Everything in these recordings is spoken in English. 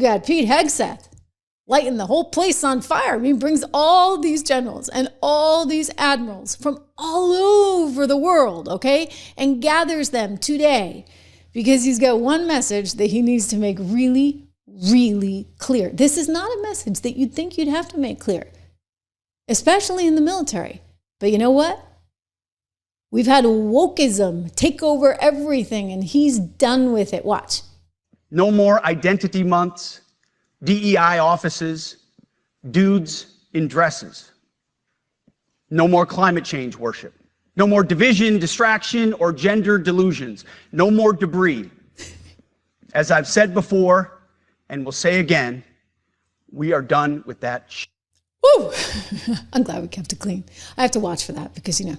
you got Pete Hegseth lighting the whole place on fire. I mean, brings all these generals and all these admirals from all over the world, okay, and gathers them today because he's got one message that he needs to make really, really clear. This is not a message that you'd think you'd have to make clear, especially in the military. But you know what? We've had wokeism take over everything, and he's done with it. Watch. No more identity months, DEI offices, dudes in dresses. No more climate change worship. No more division, distraction, or gender delusions. No more debris. As I've said before, and will say again, we are done with that Woo! I'm glad we kept it clean. I have to watch for that because, you know,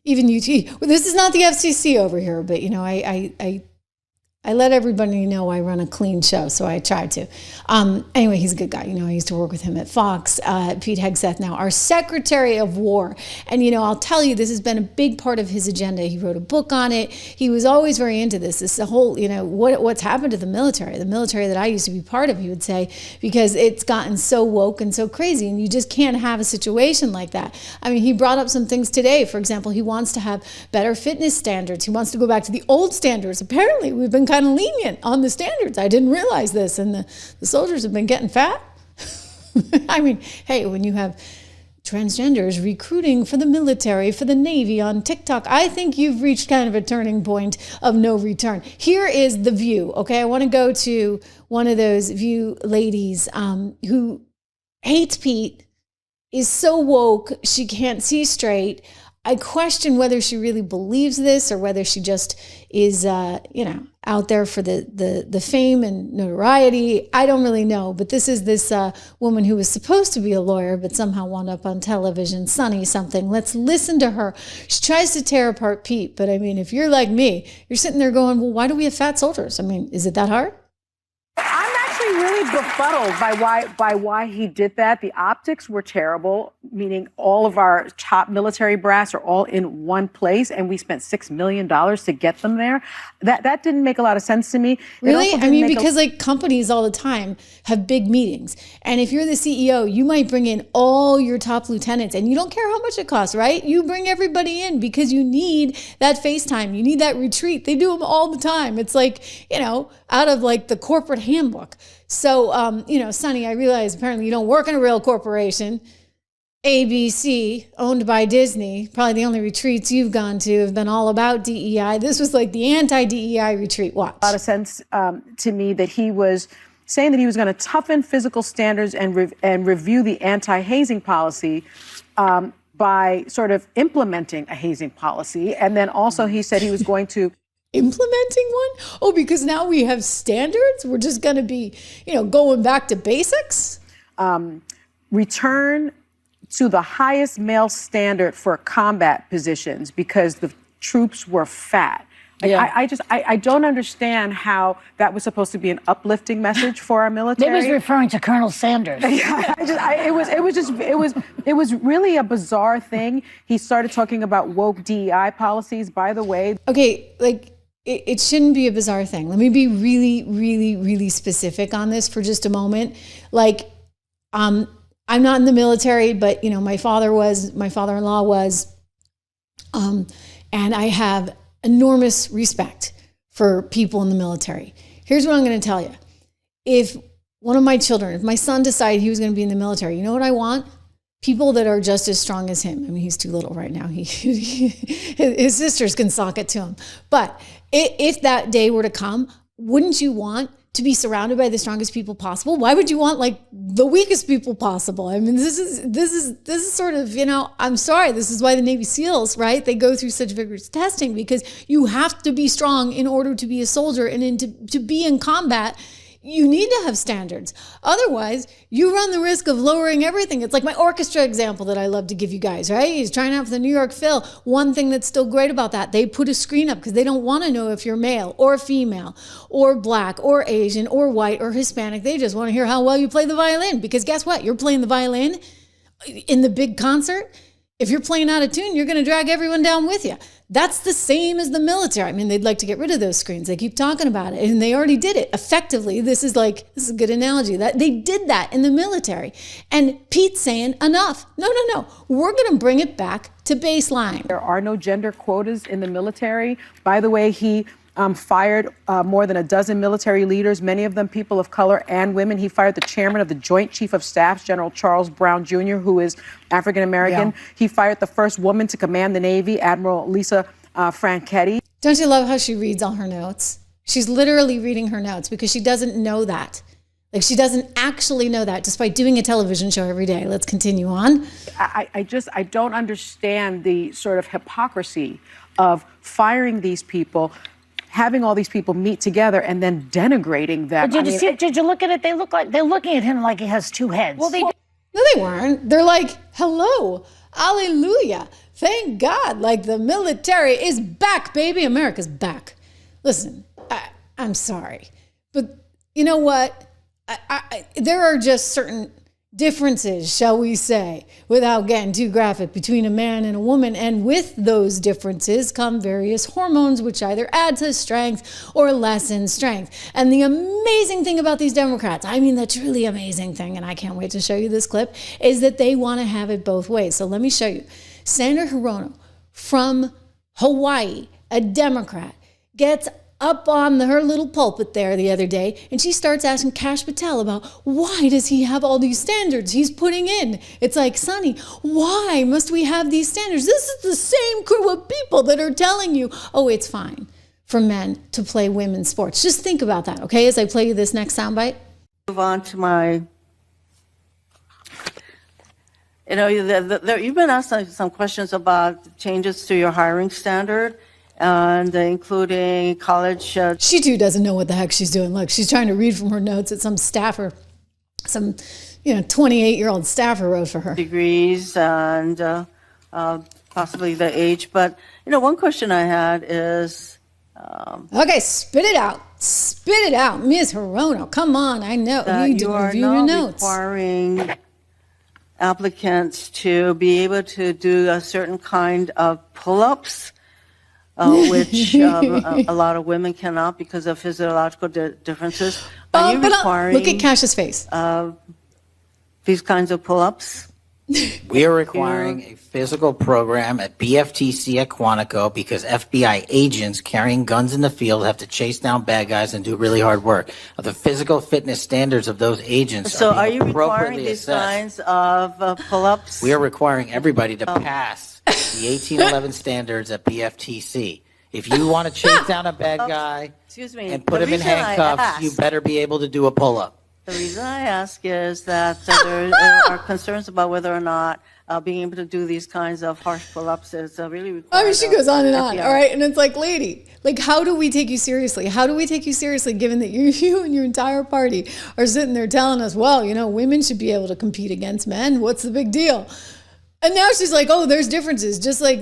even UT, well, this is not the FCC over here, but, you know, I let everybody know I run a clean show, so I tried to. Anyway, he's a good guy. You know, I used to work with him at Fox. Pete Hegseth now, our Secretary of War. And, you know, I'll tell you, this has been a big part of his agenda. He wrote a book on it. He was always very into this. This whole, you know, what's happened to the military that I used to be part of, he would say, because it's gotten so woke and so crazy, and you just can't have a situation like that. I mean, he brought up some things today. For example, he wants to have better fitness standards. He wants to go back to the old standards. Apparently, we've been kind of lenient on the standards. I didn't realize this, and the soldiers have been getting fat. I mean, hey, when you have transgenders recruiting for the military, for the Navy on TikTok, I think you've reached kind of a turning point of no return. Here is The View, okay? I want to go to one of those View ladies who hates Pete, is so woke, she can't see straight. I question whether she really believes this or whether she just is, you know, out there for the fame and notoriety. I don't really know. But this is this woman who was supposed to be a lawyer, but somehow wound up on television, Sunny something. Let's listen to her. She tries to tear apart Pete. But I mean, if you're like me, you're sitting there going, well, why do we have fat soldiers? I mean, is it that hard? I'm actually really befuddled by why he did that. The optics were terrible, meaning all of our top military brass are all in one place, and we spent $6 million to get them there. That didn't make a lot of sense to me. Really? I mean, because like companies all the time have big meetings, and if you're the CEO, you might bring in all your top lieutenants, and you don't care how much it costs, right? You bring everybody in because you need that FaceTime, you need that retreat. They do them all the time. It's like, you know, out of like the corporate handbook. So, you know, Sonny, I realize apparently you don't work in a real corporation. ABC, owned by Disney. Probably the only retreats you've gone to have been all about DEI. This was like the anti-DEI retreat. Watch. A lot of sense to me that he was saying that he was going to toughen physical standards and review the anti-hazing policy by sort of implementing a hazing policy. And then also he said he was going to implementing one? Oh, because now we have standards? We're just going to be, you know, going back to basics? Return to the highest male standard for combat positions because the troops were fat. Yeah. I don't understand how that was supposed to be an uplifting message for our military. Maybe he's referring to Colonel Sanders. It was really a bizarre thing. He started talking about woke DEI policies, by the way. Okay, like, it shouldn't be a bizarre thing. Let me be really, really, really specific on this for just a moment. Like, I'm not in the military, but, you know, my father-in-law was, and I have enormous respect for people in the military. Here's what I'm going to tell you. If one of my children, if my son decided he was going to be in the military, you know what I want? People that are just as strong as him. I mean, he's too little right now. His sisters can sock it to him. But if that day were to come, wouldn't you want to be surrounded by the strongest people possible? Why would you want like the weakest people possible? I mean, this is sort of, you know, I'm sorry. This is why the Navy SEALs, right? They go through such vigorous testing because you have to be strong in order to be a soldier and to be in combat. You need to have standards. Otherwise, you run the risk of lowering everything. It's like my orchestra example that I love to give you guys, right? He's trying out for the New York Phil. One thing that's still great about that, they put a screen up because they don't want to know if you're male or female or black or Asian or white or Hispanic. They just want to hear how well you play the violin because guess what? You're playing the violin in the big concert. If you're playing out of tune, you're going to drag everyone down with you. That's the same as the military. I mean, they'd like to get rid of those screens. They keep talking about it, and they already did it effectively. This is a good analogy. That they did that in the military. And Pete's saying, enough. No. We're going to bring it back to baseline. There are no gender quotas in the military. By the way, he fired more than a dozen military leaders, many of them people of color and women. He fired the chairman of the Joint Chief of Staff, General Charles Brown Jr., who is African-American. Yeah. He fired the first woman to command the Navy, Admiral Lisa Franchetti. Don't you love how she reads all her notes? She's literally reading her notes because she doesn't know that. Like, she doesn't actually know that, despite doing a television show every day. Let's continue on. I don't understand the sort of hypocrisy of firing these people, having all these people meet together and then denigrating them. But did you look at it? They're looking at him like he has two heads. Well, no, they weren't. They're like, hello, hallelujah, thank God. Like, the military is back, baby. America's back. Listen, I'm sorry, but you know what? There are just certain differences, shall we say, without getting too graphic, between a man and a woman. And with those differences come various hormones, which either add to strength or lessen strength. And the amazing thing about these Democrats, I mean, the truly amazing thing, and I can't wait to show you this clip, is that they want to have it both ways. So let me show you. Senator Hirono from Hawaii, a Democrat, gets up on her little pulpit there the other day, and she starts asking Kash Patel about why does he have all these standards he's putting in. It's like, Sonny, why must we have these standards? This is the same crew of people that are telling you, oh, it's fine for men to play women's sports. Just think about that, okay, as I play you this next soundbite. Move on to my, you've been asked some questions about changes to your hiring standard, and including college. She too doesn't know what the heck she's doing. Look, she's trying to read from her notes that some staffer, 28-year-old staffer wrote for her. Degrees and possibly the age. But, one question I had is... okay, spit it out. Spit it out. Ms. Hirono, come on. I know. You didn't review your notes. Requiring applicants to be able to do a certain kind of pull-ups, which a lot of women cannot because of physiological differences. Are you requiring... Look at Kash's face. These kinds of pull-ups? We are requiring a physical program at BFTC at Quantico because FBI agents carrying guns in the field have to chase down bad guys and do really hard work. The physical fitness standards of those agents are you requiring these kinds of pull-ups? We are requiring everybody to pass the 1811 standards at BFTC. If you want to chase down a bad guy and put him in handcuffs, you better be able to do a pull-up. The reason I ask is that there are concerns about whether or not being able to do these kinds of harsh pull-ups is really required. I mean, she goes on and on, all right? And it's like, lady, how do we take you seriously? How do we take you seriously given that you and your entire party are sitting there telling us, well, women should be able to compete against men. What's the big deal? And now she's like, oh, there's differences. Just like,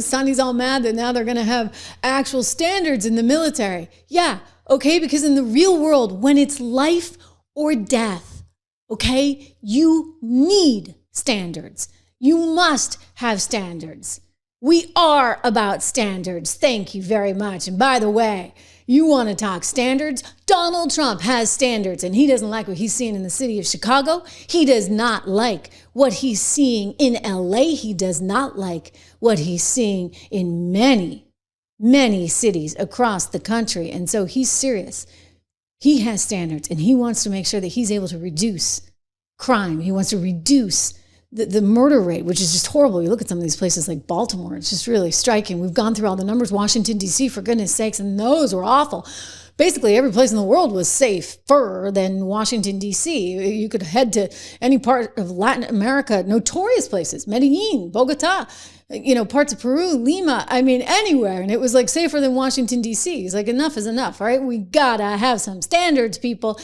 Sonny's all mad that now they're going to have actual standards in the military. Yeah, okay, because in the real world, when it's life or death, okay, you need standards. You must have standards. We are about standards. Thank you very much. And by the way, you want to talk standards? Donald Trump has standards, and he doesn't like what he's seeing in the city of Chicago. He does not like what he's seeing in LA. He does not like what he's seeing in many, many cities across the country. And so he's serious. He has standards, and he wants to make sure that he's able to reduce crime. He wants to reduce the murder rate, which is just horrible. You look at some of these places like Baltimore, it's just really striking. We've gone through all the numbers, Washington, D.C., for goodness sakes, and those were awful. Basically, every place in the world was safer than Washington, D.C. You could head to any part of Latin America, notorious places, Medellin, Bogota, parts of Peru, Lima, anywhere. And it was safer than Washington, D.C. It's enough is enough, right? We gotta have some standards, people.